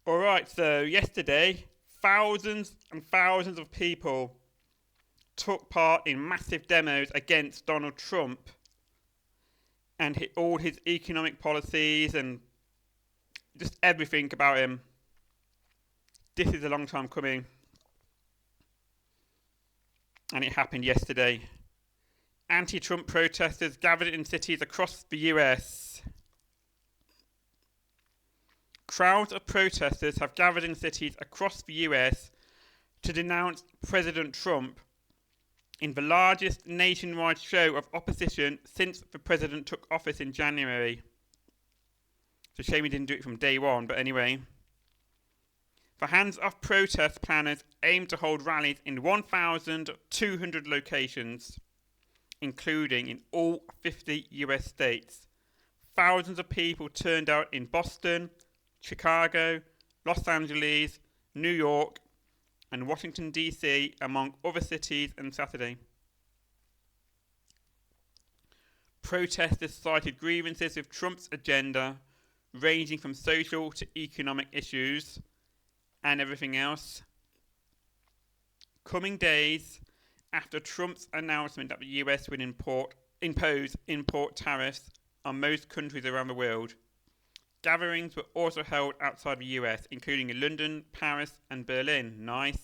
Alright, so yesterday, thousands and thousands of people took part in massive demos against Donald Trump and all his economic policies and just everything about him. This is a long time coming, and it happened yesterday. Anti Trump protesters gathered in cities across the US. Crowds of protesters have gathered in cities across the US to denounce President Trump in the largest nationwide show of opposition since the president took office in January. It's a shame he didn't do it from day one, but anyway. The hands-off protest planners aim to hold rallies in 1,200 locations, including in all 50 US states. Thousands of people turned out in Boston, Chicago, Los Angeles, New York, and Washington, D.C., among other cities, on Saturday. Protesters cited grievances with Trump's agenda, ranging from social to economic issues and everything else. Coming days after Trump's announcement that the US would impose import tariffs on most countries around the world, gatherings were also held outside the US, including in London, Paris, and Berlin. Nice.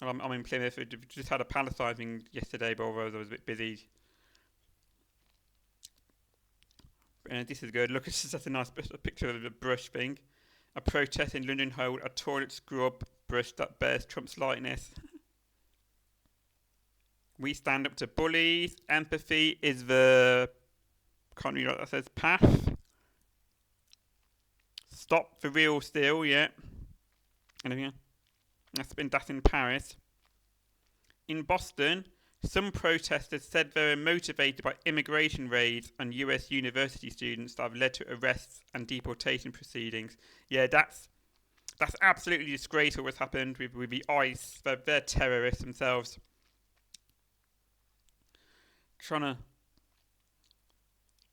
I'm in Plymouth. We just had a Palestine thing yesterday, but I was a bit busy. This is good. Look, it's just a nice picture of the brush thing. A protest in London held a toilet scrub brush that bears Trump's likeness. We stand up to bullies. Empathy is the... Can't read what that says. Path. Stop the real steal, yeah. Anything? That's in Paris. In Boston, some protesters said they were motivated by immigration raids on US university students that have led to arrests and deportation proceedings. Yeah, that's absolutely disgraceful what's happened with the ICE. They're terrorists themselves. Trying to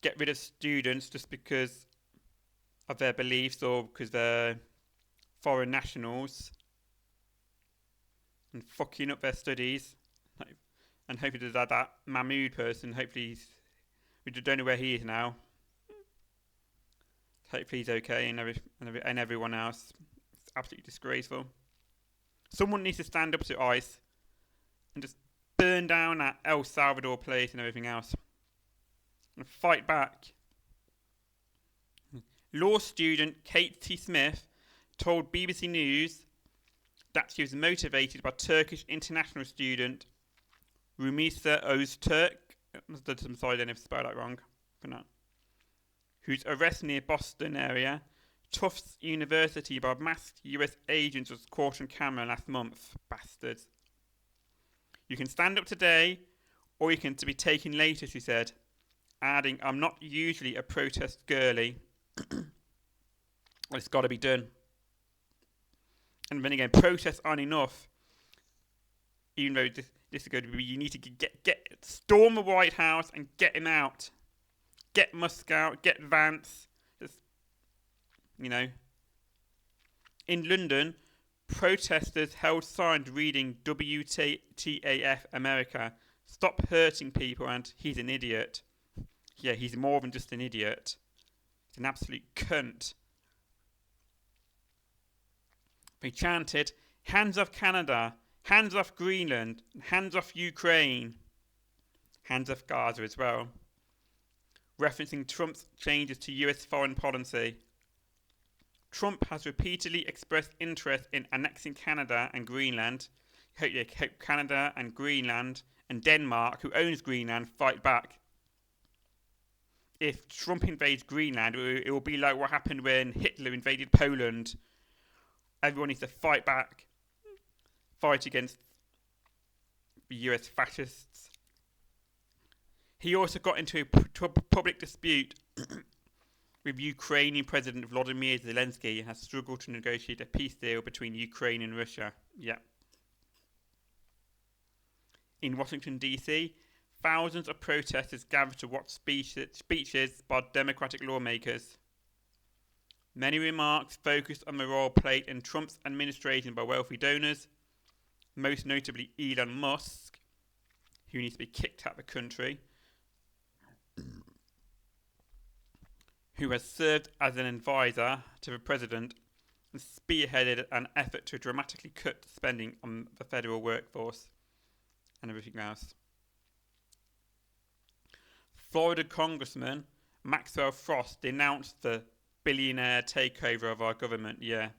get rid of students just because of their beliefs or because they're foreign nationals and fucking up their studies. And hopefully that Mahmood person, hopefully we don't know where he is now. Hopefully he's okay and everyone else. It's absolutely disgraceful. Someone needs to stand up to ICE and just burn down that El Salvador place and everything else. And fight back. Law student Kate T. Smith told BBC News that she was motivated by Turkish international student Rumisa Öztürk. I'm sorry, I don't know if I spelled that wrong. For now. Whose arrest near Boston area, Tufts University, by masked US agents was caught on camera last month. Bastards. You can stand up today, or you can be taken later, she said, adding, I'm not usually a protest girly. It's got to be done. And then again, protests aren't enough. Even though this is going to be, you need to get storm the White House and get him out. Get Musk out, get Vance. Just, In London, protesters held signs reading WTAF America, stop hurting people and he's an idiot. Yeah, he's more than just an idiot. He's an absolute cunt. They chanted, hands off Canada, hands off Greenland, hands off Ukraine, hands off Gaza as well, referencing Trump's changes to US foreign policy. Trump has repeatedly expressed interest in annexing Canada and Greenland. Hope Canada and Greenland and Denmark, who owns Greenland, fight back. If Trump invades Greenland, it will be like what happened when Hitler invaded Poland. Everyone needs to fight back. Fight against the US fascists. He also got into a public dispute with Ukrainian President Volodymyr Zelensky and has struggled to negotiate a peace deal between Ukraine and Russia. Yeah. In Washington, D.C., thousands of protesters gathered to watch speeches by Democratic lawmakers. Many remarks focused on the role played in Trump's administration by wealthy donors, most notably Elon Musk, who needs to be kicked out of the country, who has served as an advisor to the president and spearheaded an effort to dramatically cut spending on the federal workforce and everything else. Florida Congressman Maxwell Frost denounced the billionaire takeover of our government. Yeah,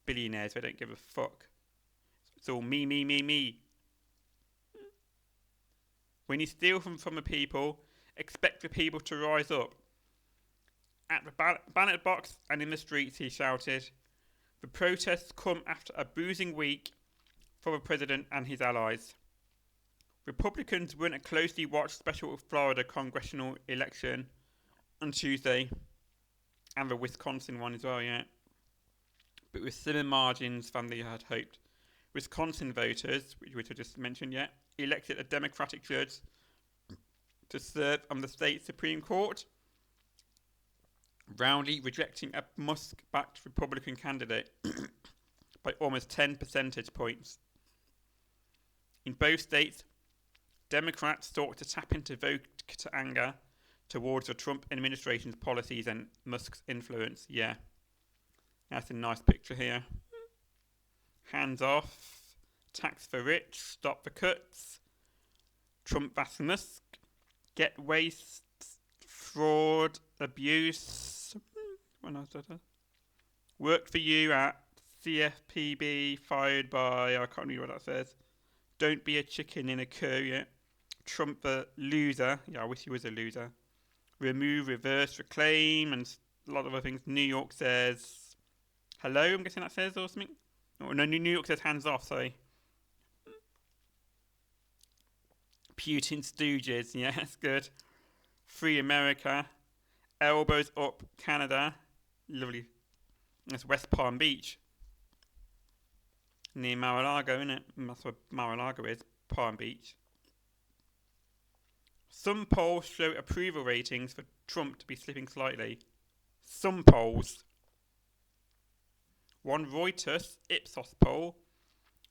billionaires, they don't give a fuck. It's all me, me, me, me. When you steal from the people, expect the people to rise up. At the ballot box and in the streets, he shouted. The protests come after a bruising week for the president and his allies. Republicans run a closely watched special Florida congressional election on Tuesday, and the Wisconsin one as well, yeah. But with slimmer margins than they had hoped. Wisconsin voters, which I just mentioned, yeah, elected a Democratic judge to serve on the state Supreme Court, roundly rejecting a Musk-backed Republican candidate by almost 10 percentage points. In both states, Democrats sought to tap into voter anger towards the Trump administration's policies and Musk's influence. Yeah, that's a nice picture here. Hands off, tax for rich, stop the cuts, Trump vs Musk, get waste, fraud, abuse. Worked for you at CFPB, fired by, I can't read what that says. Don't be a chicken in a courier. Trump the loser. Yeah, I wish he was a loser. Remove, reverse, reclaim, and a lot of other things. New York says hello, I'm guessing that says, or something. Oh, no, New York says hands off, sorry. Putin stooges, yeah, that's good. Free America. Elbows up, Canada. Lovely. That's West Palm Beach. Near Mar-a-Lago, isn't it? That's where Mar-a-Lago is, Palm Beach. Some polls show approval ratings for Trump to be slipping slightly. Some polls. One Reuters Ipsos poll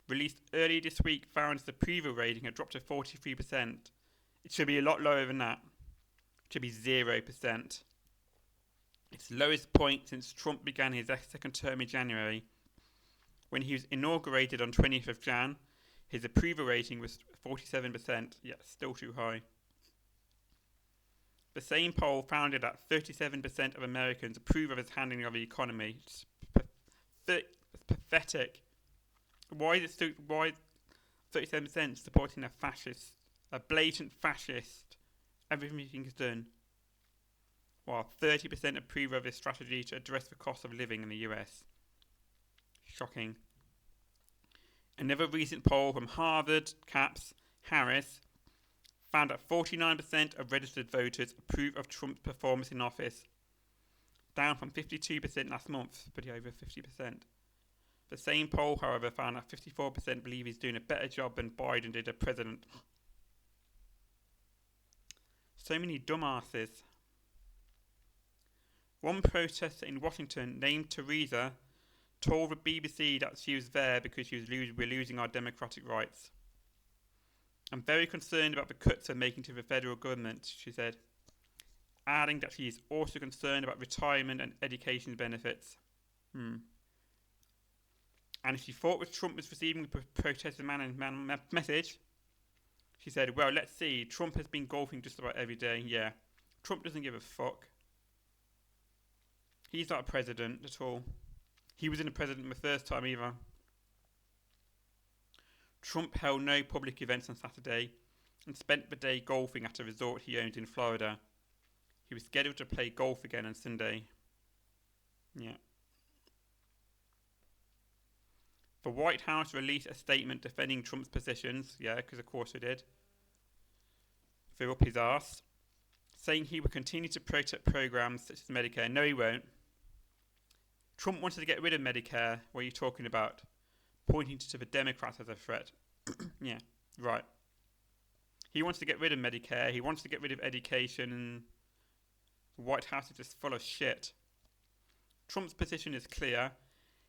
released earlier this week found the approval rating had dropped to 43%. It should be a lot lower than that. It should be 0%. Its lowest point since Trump began his second term in January. When he was inaugurated on 20th of Jan, his approval rating was 47%, yet still too high. The same poll found that 37% of Americans approve of his handling of the economy. It's pathetic. Why is 37% supporting a fascist, a blatant fascist? Everything is done. While 30% approve of his strategy to address the cost of living in the US. Shocking. Another recent poll from Harvard, Caps, Harris found that 49% of registered voters approve of Trump's performance in office, down from 52% last month, but over 50%. The same poll, however, found that 54% believe he's doing a better job than Biden did as president. So many dumbasses. One protester in Washington named Teresa told the BBC that she was there because we're losing our democratic rights. I'm very concerned about the cuts they're making to the federal government, she said, adding that she is also concerned about retirement and education benefits. And if she thought that Trump was receiving the protester message, she said, well, let's see, Trump has been golfing just about every day. Yeah, Trump doesn't give a fuck. He's not a president at all. He wasn't a president the first time either. Trump held no public events on Saturday and spent the day golfing at a resort he owned in Florida. He was scheduled to play golf again on Sunday. Yeah. The White House released a statement defending Trump's positions, yeah, because of course it did. They're up his arse, saying he will continue to protect programs such as Medicare. No, he won't. Trump wanted to get rid of Medicare. What are you talking about? Pointing to the Democrats as a threat. Yeah, right. He wants to get rid of Medicare. He wants to get rid of education. And the White House is just full of shit. Trump's position is clear.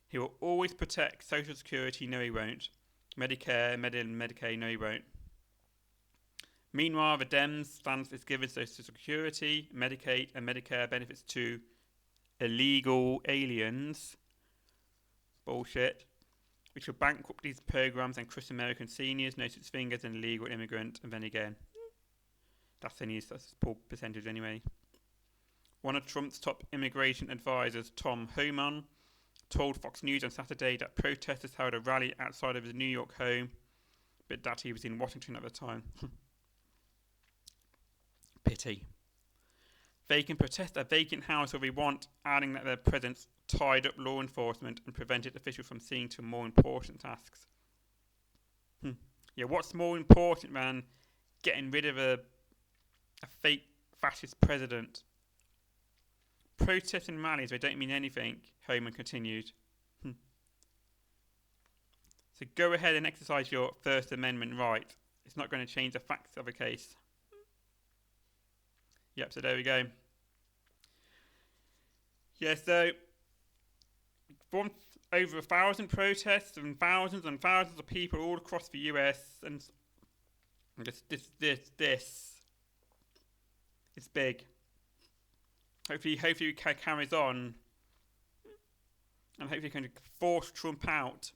He will always protect Social Security, no he won't. Medicare, Medicaid, no he won't. Meanwhile, the Dems' stance is giving Social Security, Medicaid and Medicare benefits to illegal aliens. Bullshit. Which will bankrupt these programs and crush American seniors, no such thing as an illegal immigrant, and then again. That's a poor percentage anyway. One of Trump's top immigration advisors, Tom Homan, told Fox News on Saturday that protesters held a rally outside of his New York home, but that he was in Washington at the time. Pity. They can protest a vacant house all they want, adding that their presence tied up law enforcement and prevented officials from seeing to more important tasks. Yeah, what's more important than getting rid of a fake fascist president? Protests and rallies, they don't mean anything, Homan continued. So go ahead and exercise your First Amendment right. It's not going to change the facts of the case. Yep, so there we go. Yeah, so over 1,000 protests and thousands of people all across the US, and this it's big. Hopefully it carries on, and hopefully can force Trump out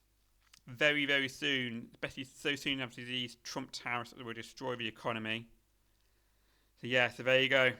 very, very soon, especially so soon after these Trump tariffs that will destroy the economy. So yeah, so there you go.